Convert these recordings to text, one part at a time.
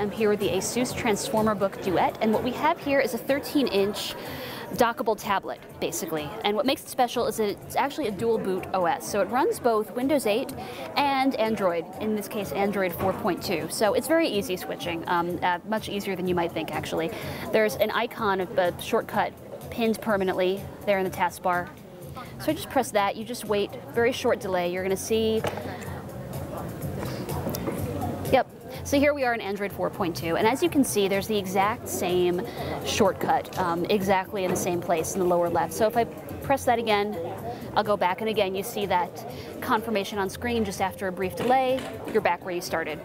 I'm here with the ASUS Transformer Book Duet, and what we have here is a 13-inch dockable tablet, basically. And what makes it special is that it's actually a dual boot OS. So it runs both Windows 8 and Android, in this case Android 4.2. So it's very easy switching, much easier than you might think, actually. There's an icon of the shortcut pinned permanently there in the taskbar. So I just press that, you just wait, very short delay. You're gonna see, yep. So here we are in Android 4.2, and as you can see, there's the exact same shortcut, exactly in the same place in the lower left. So if I press that again, I'll go back, and again, you see that confirmation on screen just after a brief delay. You're back where you started.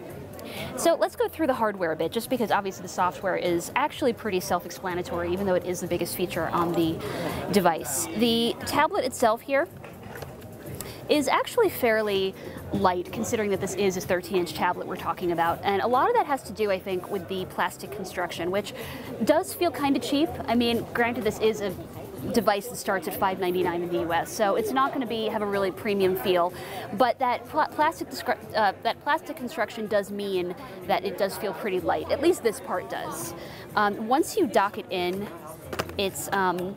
So let's go through the hardware a bit, just because obviously the software is actually pretty self-explanatory, even though it is the biggest feature on the device. The tablet itself here is actually fairly light, considering that this is a 13-inch tablet we're talking about. And a lot of that has to do, I think, with the plastic construction, which does feel kind of cheap. I mean, granted, this is a device that starts at $5.99 in the US, so it's not going to have a really premium feel. But that plastic construction does mean that it does feel pretty light. At least this part does. Once you dock it in, it's a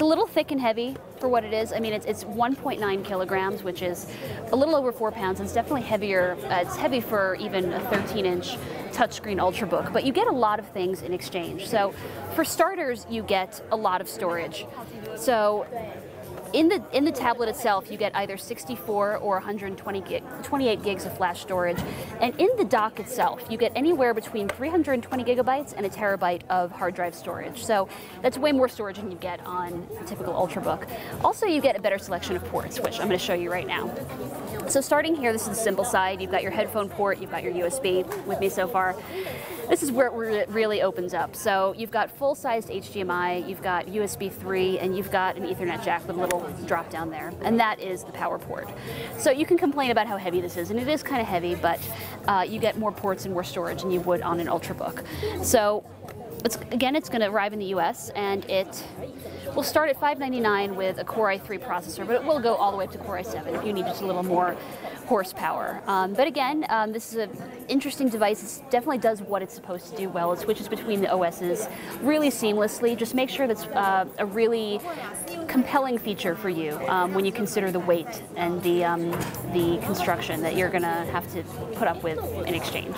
little thick and heavy for what it is. I mean, it's 1.9 kilograms, which is a little over 4 pounds. It's definitely heavier. It's heavy for even a 13-inch touchscreen Ultrabook, but you get a lot of things in exchange. So for starters, you get a lot of storage. So in the tablet itself, you get either 64 or 28 gigs of flash storage. And in the dock itself, you get anywhere between 320 gigabytes and a terabyte of hard drive storage. So that's way more storage than you get on a typical Ultrabook. Also, you get a better selection of ports, which I'm going to show you right now. So starting here, this is the simple side. You've got your headphone port, you've got your USB with me so far. This is where it really opens up. So you've got full-sized HDMI, you've got USB 3, and you've got an Ethernet jack with a little drop down there, and that is the power port. So you can complain about how heavy this is, and it is kind of heavy, but you get more ports and more storage than you would on an Ultrabook. So again, it's going to arrive in the US, and it will start at $5.99 with a Core i3 processor, but it will go all the way up to Core i7 if you need just a little more horsepower. But again, this is an interesting device. It definitely does what it's supposed to do well. It switches between the OSs really seamlessly. Just make sure that's a really compelling feature for you when you consider the weight and the construction that you're going to have to put up with in exchange.